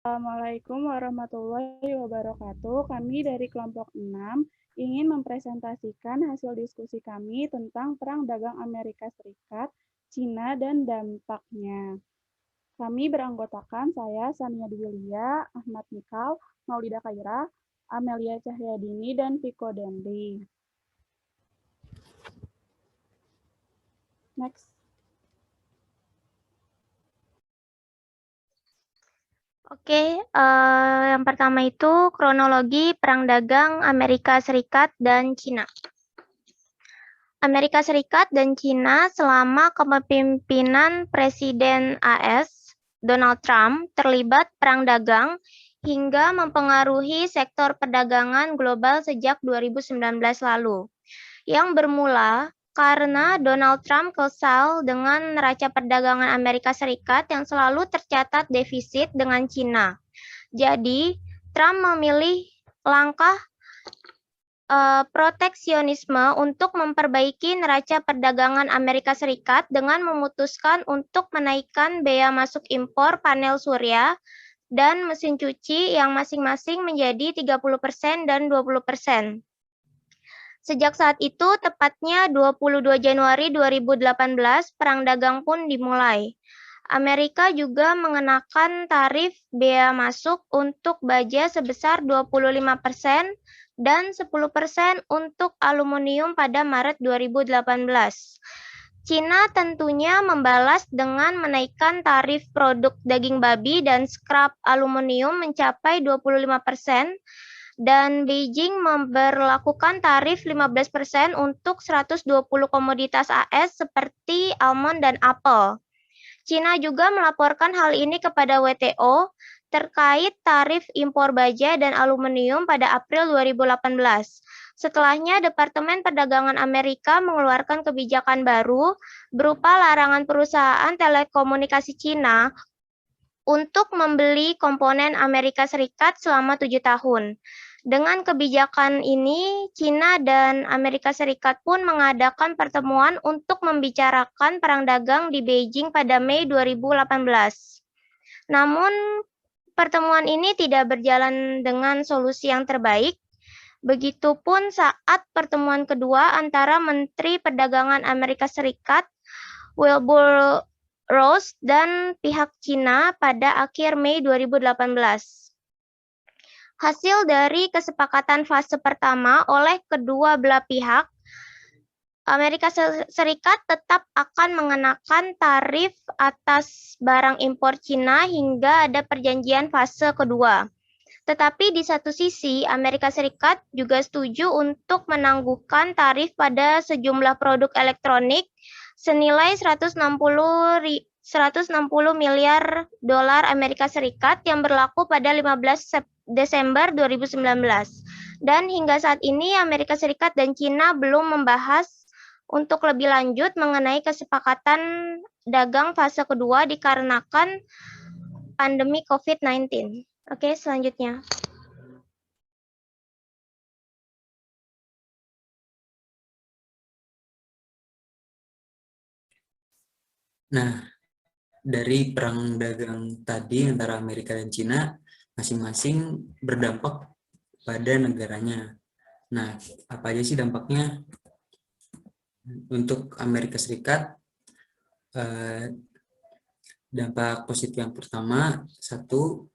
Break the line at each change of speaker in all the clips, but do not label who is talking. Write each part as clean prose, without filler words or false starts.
Assalamualaikum warahmatullahi wabarakatuh. Kami dari kelompok 6 ingin mempresentasikan hasil diskusi kami tentang Perang Dagang Amerika Serikat, Cina, dan dampaknya. Kami beranggotakan saya, Sania Dwilia, Ahmad Nikal, Maulida Khaira, Amelia Cahyadini, dan Viko Denli. Next.
Oke, yang pertama itu kronologi Perang Dagang Amerika Serikat dan Cina. Amerika Serikat dan Cina selama kepemimpinan Presiden AS Donald Trump terlibat perang dagang hingga mempengaruhi sektor perdagangan global sejak 2019 lalu, yang bermula karena Donald Trump kesal dengan neraca perdagangan Amerika Serikat yang selalu tercatat defisit dengan Cina. Jadi, Trump memilih langkah proteksionisme untuk memperbaiki neraca perdagangan Amerika Serikat dengan memutuskan untuk menaikkan bea masuk impor panel surya dan mesin cuci yang masing-masing menjadi 30% dan 20%. Sejak saat itu, tepatnya 22 Januari 2018, perang dagang pun dimulai. Amerika juga mengenakan tarif bea masuk untuk baja sebesar 25% dan 10% untuk aluminium pada Maret 2018. Cina tentunya membalas dengan menaikkan tarif produk daging babi dan skrap aluminium mencapai 25%, dan Beijing memberlakukan tarif 15% untuk 120 komoditas AS seperti almond dan apel. Cina juga melaporkan hal ini kepada WTO terkait tarif impor baja dan aluminium pada April 2018. Setelahnya, Departemen Perdagangan Amerika mengeluarkan kebijakan baru berupa larangan perusahaan telekomunikasi Cina untuk membeli komponen Amerika Serikat selama 7 tahun. Dengan kebijakan ini, Cina dan Amerika Serikat pun mengadakan pertemuan untuk membicarakan perang dagang di Beijing pada Mei 2018. Namun, pertemuan ini tidak berjalan dengan solusi yang terbaik. Begitupun saat pertemuan kedua antara Menteri Perdagangan Amerika Serikat, Wilbur Ross, dan pihak Cina pada akhir Mei 2018. Hasil dari kesepakatan fase pertama oleh kedua belah pihak, Amerika Serikat tetap akan mengenakan tarif atas barang impor Cina hingga ada perjanjian fase kedua. Tetapi di satu sisi, Amerika Serikat juga setuju untuk menangguhkan tarif pada sejumlah produk elektronik senilai 160 miliar dolar Amerika Serikat yang berlaku pada 15 Desember 2019. Dan hingga saat ini Amerika Serikat dan Cina belum membahas untuk lebih lanjut mengenai kesepakatan dagang fase kedua dikarenakan pandemi COVID-19. Oke, selanjutnya.
Nah, dari perang dagang tadi antara Amerika dan Cina, masing-masing berdampak pada negaranya. Nah, apa aja sih dampaknya? Untuk Amerika Serikat, dampak positif yang pertama, satu,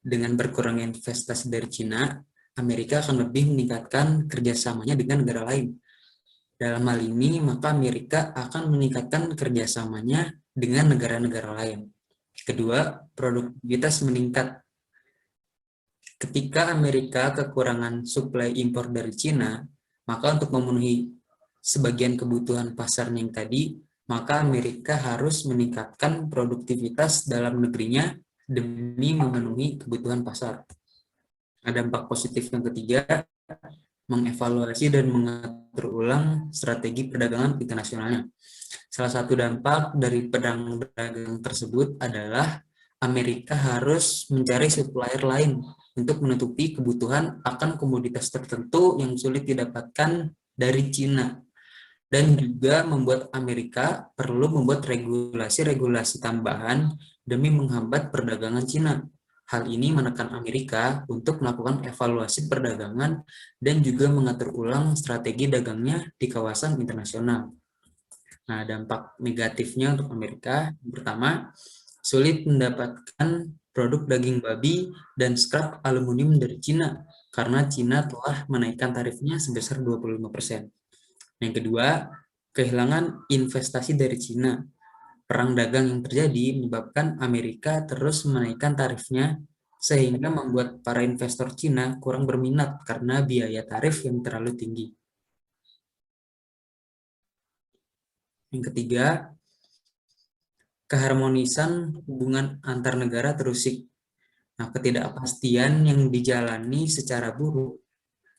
dengan berkurangnya investasi dari Cina, Amerika akan lebih meningkatkan kerjasamanya dengan negara lain. Dalam hal ini, maka Amerika akan meningkatkan kerjasamanya dengan negara-negara lain. Kedua, produktivitas meningkat. Ketika Amerika kekurangan suplai impor dari Cina, maka untuk memenuhi sebagian kebutuhan pasarnya yang tadi, maka Amerika harus meningkatkan produktivitas dalam negerinya demi memenuhi kebutuhan pasar. Ada dampak positif yang ketiga, mengevaluasi dan mengatur ulang strategi perdagangan internasionalnya. Salah satu dampak dari perang dagang tersebut adalah Amerika harus mencari supplier lain untuk menutupi kebutuhan akan komoditas tertentu yang sulit didapatkan dari Cina. Dan juga membuat Amerika perlu membuat regulasi-regulasi tambahan demi menghambat perdagangan Cina. Hal ini menekan Amerika untuk melakukan evaluasi perdagangan dan juga mengatur ulang strategi dagangnya di kawasan internasional. Nah, dampak negatifnya untuk Amerika, yang pertama, sulit mendapatkan produk daging babi dan scrap aluminium dari Cina karena Cina telah menaikkan tarifnya sebesar 25%. Yang kedua, kehilangan investasi dari Cina. Perang dagang yang terjadi menyebabkan Amerika terus menaikkan tarifnya sehingga membuat para investor Cina kurang berminat karena biaya tarif yang terlalu tinggi. Yang ketiga, keharmonisan hubungan antar negara terusik. Nah, ketidakpastian yang dijalani secara buruk,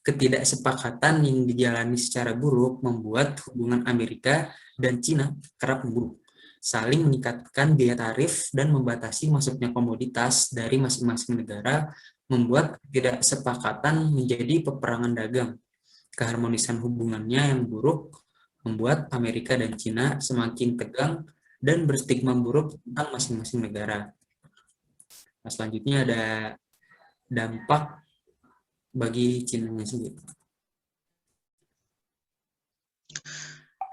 ketidaksepakatan yang dijalani secara buruk membuat hubungan Amerika dan Cina kerap buruk, saling meningkatkan biaya tarif dan membatasi masuknya komoditas dari masing-masing negara, membuat ketidaksepakatan menjadi peperangan dagang. Keharmonisan hubungannya yang buruk membuat Amerika dan Cina semakin tegang dan berstigma buruk tentang masing-masing negara. Nah, selanjutnya ada dampak bagi Cina sendiri.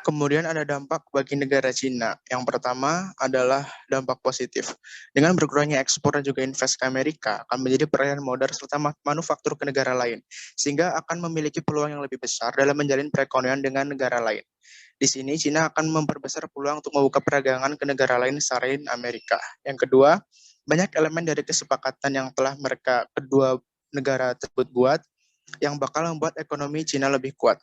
Kemudian ada dampak bagi negara Cina. Yang pertama adalah dampak positif. Dengan berkurangnya ekspor dan juga investasi ke Amerika akan menjadi peralihan modal serta manufaktur ke negara lain, sehingga akan memiliki peluang yang lebih besar dalam menjalin perekonomian dengan negara lain. Di sini Cina akan memperbesar peluang untuk membuka perdagangan ke negara lain selain Amerika. Yang kedua, banyak elemen dari kesepakatan yang telah mereka kedua negara tersebut buat yang bakal membuat ekonomi Cina lebih kuat.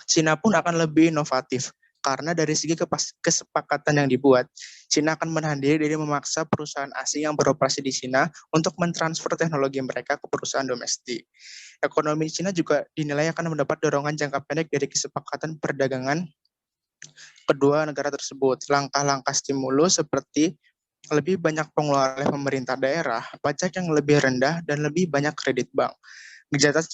Cina pun akan lebih inovatif karena dari segi kesepakatan yang dibuat, Cina akan menahan diri dari memaksa perusahaan asing yang beroperasi di Cina untuk mentransfer teknologi mereka ke perusahaan domestik. Ekonomi Cina juga dinilai akan mendapat dorongan jangka pendek dari kesepakatan perdagangan kedua negara tersebut. Langkah-langkah stimulus seperti lebih banyak pengeluaran oleh pemerintah daerah, pajak yang lebih rendah, dan lebih banyak kredit bank.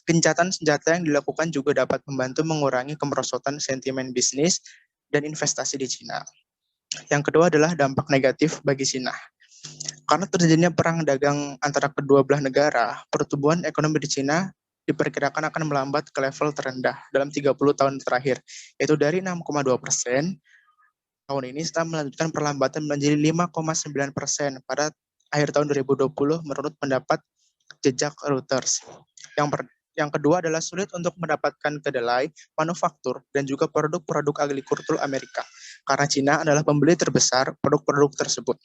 Gencatan senjata yang dilakukan juga dapat membantu mengurangi kemerosotan sentimen bisnis dan investasi di Cina. Yang kedua adalah dampak negatif bagi Cina. Karena terjadinya perang dagang antara kedua belah negara, pertumbuhan ekonomi di Cina diperkirakan akan melambat ke level terendah dalam 30 tahun terakhir, yaitu dari 6,2% tahun ini setelah melanjutkan perlambatan menjadi 5,9% pada akhir tahun 2020 menurut pendapat jejak Reuters. Yang kedua adalah sulit untuk mendapatkan kedelai, manufaktur, dan juga produk-produk agrikultur Amerika, karena Cina adalah pembeli terbesar produk-produk tersebut.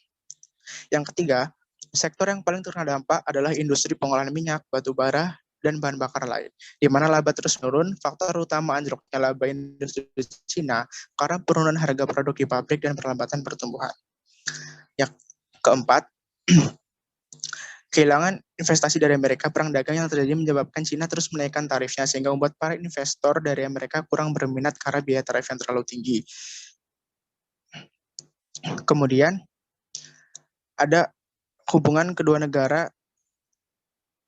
Yang ketiga, sektor yang paling terkena dampak adalah industri pengolahan minyak, batu bara, dan bahan bakar lain, di mana laba terus menurun. Faktor utama anjloknya laba industri Cina karena penurunan harga produk di pabrik dan perlambatan pertumbuhan. Yang keempat, kehilangan investasi dari Amerika. Perang dagang yang terjadi menyebabkan Cina terus menaikkan tarifnya sehingga membuat para investor dari Amerika kurang berminat karena biaya tarif yang terlalu tinggi. Kemudian ada hubungan kedua negara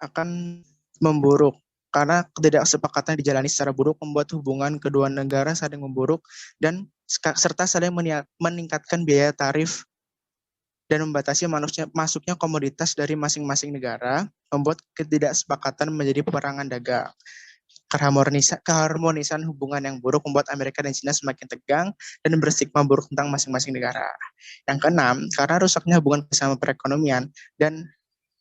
akan memburuk karena ketidaksepakatan yang dijalani secara buruk membuat hubungan kedua negara saling memburuk dan serta saling meningkatkan biaya tarif dan membatasi masuknya komoditas dari masing-masing negara, membuat ketidaksepakatan menjadi peperangan dagang. Keharmonisan hubungan yang buruk membuat Amerika dan Cina semakin tegang dan berstigma buruk tentang masing-masing negara. Yang keenam, karena rusaknya hubungan bersama perekonomian dan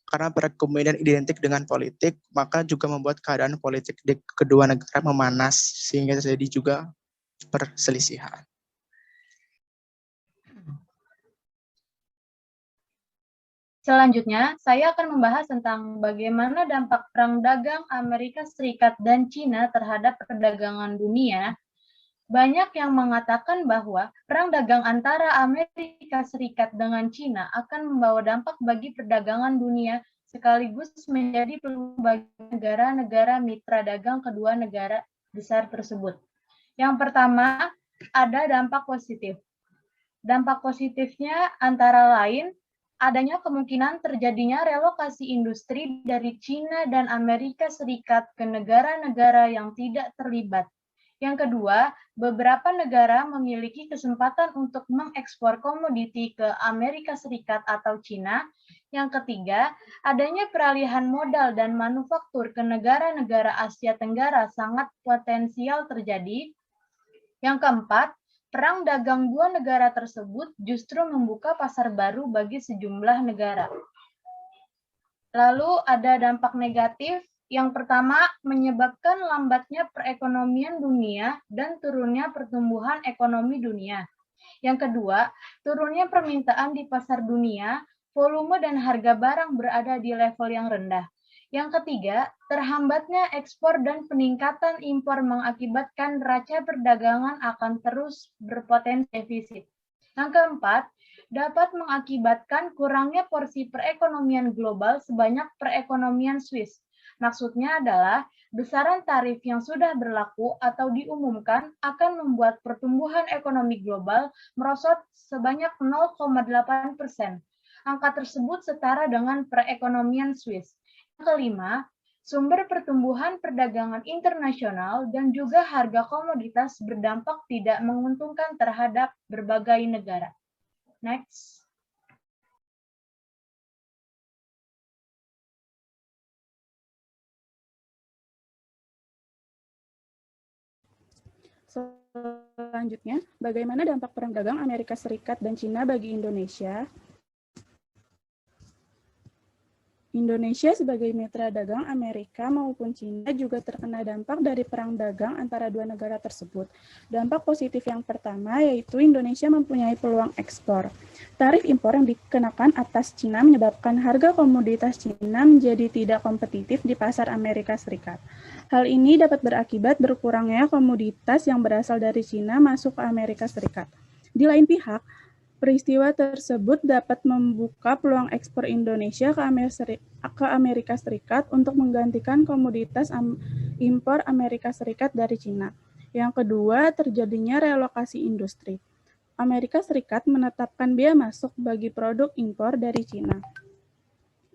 karena perekonomian identik dengan politik, maka juga membuat keadaan politik di kedua negara memanas sehingga terjadi juga perselisihan.
Selanjutnya, saya akan membahas tentang bagaimana dampak perang dagang Amerika Serikat dan Cina terhadap perdagangan dunia. Banyak yang mengatakan bahwa perang dagang antara Amerika Serikat dengan Cina akan membawa dampak bagi perdagangan dunia sekaligus menjadi peluang bagi negara-negara mitra dagang kedua negara besar tersebut. Yang pertama, ada dampak positif. Dampak positifnya antara lain adanya kemungkinan terjadinya relokasi industri dari Cina dan Amerika Serikat ke negara-negara yang tidak terlibat. Yang kedua, beberapa negara memiliki kesempatan untuk mengekspor komoditi ke Amerika Serikat atau Cina Yang ketiga, adanya peralihan modal dan manufaktur ke negara-negara Asia Tenggara sangat potensial terjadi. Yang keempat, perang dagang dua negara tersebut justru membuka pasar baru bagi sejumlah negara. Lalu ada dampak negatif. Yang pertama, menyebabkan lambatnya perekonomian dunia dan turunnya pertumbuhan ekonomi dunia. Yang kedua, turunnya permintaan di pasar dunia, volume dan harga barang berada di level yang rendah. Yang ketiga, terhambatnya ekspor dan peningkatan impor mengakibatkan neraca perdagangan akan terus berpotensi defisit. Yang keempat, dapat mengakibatkan kurangnya porsi perekonomian global sebanyak perekonomian Swiss. Maksudnya adalah besaran tarif yang sudah berlaku atau diumumkan akan membuat pertumbuhan ekonomi global merosot sebanyak 0,8%. Angka tersebut setara dengan perekonomian Swiss. Yang kelima, sumber pertumbuhan perdagangan internasional dan juga harga komoditas berdampak tidak menguntungkan terhadap berbagai negara. Next.
Selanjutnya, bagaimana dampak perang dagang Amerika Serikat dan Cina bagi Indonesia? Indonesia sebagai mitra dagang Amerika maupun Cina juga terkena dampak dari perang dagang antara dua negara tersebut. Dampak positif yang pertama yaitu Indonesia mempunyai peluang ekspor. Tarif impor yang dikenakan atas Cina menyebabkan harga komoditas Cina menjadi tidak kompetitif di pasar Amerika Serikat. Hal ini dapat berakibat berkurangnya komoditas yang berasal dari Cina masuk ke Amerika Serikat. Di lain pihak, peristiwa tersebut dapat membuka peluang ekspor Indonesia ke Amerika Serikat untuk menggantikan komoditas impor Amerika Serikat dari Cina. Yang kedua, terjadinya relokasi industri. Amerika Serikat menetapkan bea masuk bagi produk impor dari Cina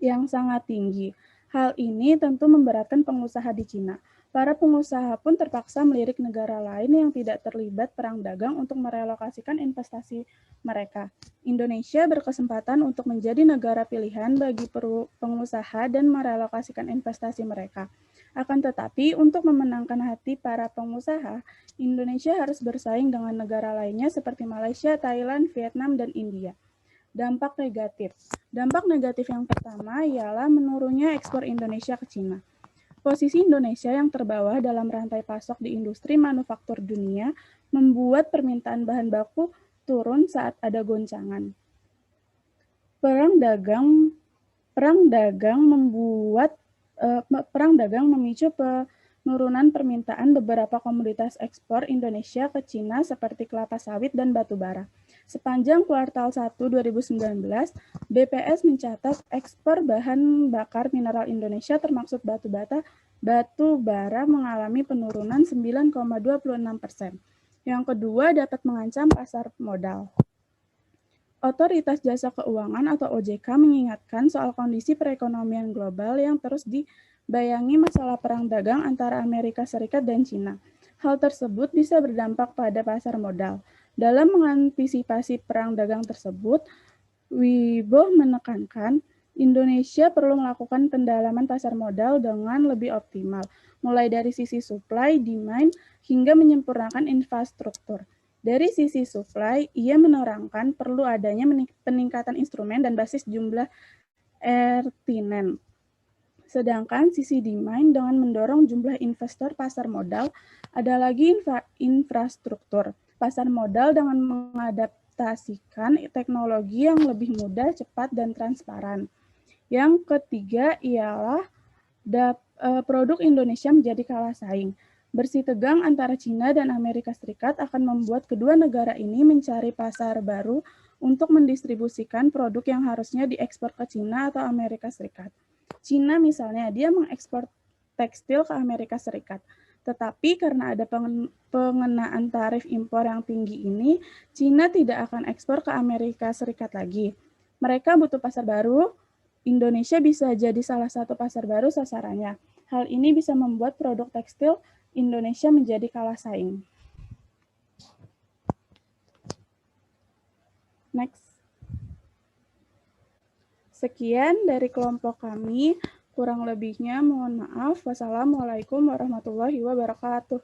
yang sangat tinggi. Hal ini tentu memberatkan pengusaha di Cina. Para pengusaha pun terpaksa melirik negara lain yang tidak terlibat perang dagang untuk merelokasikan investasi mereka. Indonesia berkesempatan untuk menjadi negara pilihan bagi pengusaha dan merelokasikan investasi mereka. Akan tetapi, untuk memenangkan hati para pengusaha, Indonesia harus bersaing dengan negara lainnya seperti Malaysia, Thailand, Vietnam, dan India. Dampak negatif. Dampak negatif yang pertama ialah menurunnya ekspor Indonesia ke Cina. Posisi Indonesia yang terbawah dalam rantai pasok di industri manufaktur dunia membuat permintaan bahan baku turun saat ada goncangan. Perang dagang memicu penurunan permintaan beberapa komoditas ekspor Indonesia ke Cina seperti kelapa sawit dan batu bara. Sepanjang kuartal 1 2019, BPS mencatat ekspor bahan bakar mineral Indonesia termasuk batu bara mengalami penurunan 9,26%. Yang kedua, dapat mengancam pasar modal. Otoritas Jasa Keuangan atau OJK mengingatkan soal kondisi perekonomian global yang terus dibayangi masalah perang dagang antara Amerika Serikat dan Cina. Hal tersebut bisa berdampak pada pasar modal. Dalam mengantisipasi perang dagang tersebut, Wibowo menekankan Indonesia perlu melakukan pendalaman pasar modal dengan lebih optimal, mulai dari sisi supply, demand, hingga menyempurnakan infrastruktur. Dari sisi supply, ia menerangkan perlu adanya peningkatan instrumen dan basis jumlah RTNN. Sedangkan sisi demand dengan mendorong jumlah investor pasar modal, ada lagi infrastruktur. Pasar modal dengan mengadaptasikan teknologi yang lebih mudah, cepat, dan transparan. Yang ketiga ialah produk Indonesia menjadi kalah saing. Bersih tegang antara Cina dan Amerika Serikat akan membuat kedua negara ini mencari pasar baru untuk mendistribusikan produk yang harusnya diekspor ke Cina atau Amerika Serikat. Cina misalnya, dia mengekspor tekstil ke Amerika Serikat. Tetapi karena ada pengenaan tarif impor yang tinggi ini, Cina tidak akan ekspor ke Amerika Serikat lagi. Mereka butuh pasar baru, Indonesia bisa jadi salah satu pasar baru sasarannya. Hal ini bisa membuat produk tekstil Indonesia menjadi kalah saing. Next. Sekian dari kelompok kami. Kurang lebihnya mohon maaf. Wassalamualaikum warahmatullahi wabarakatuh.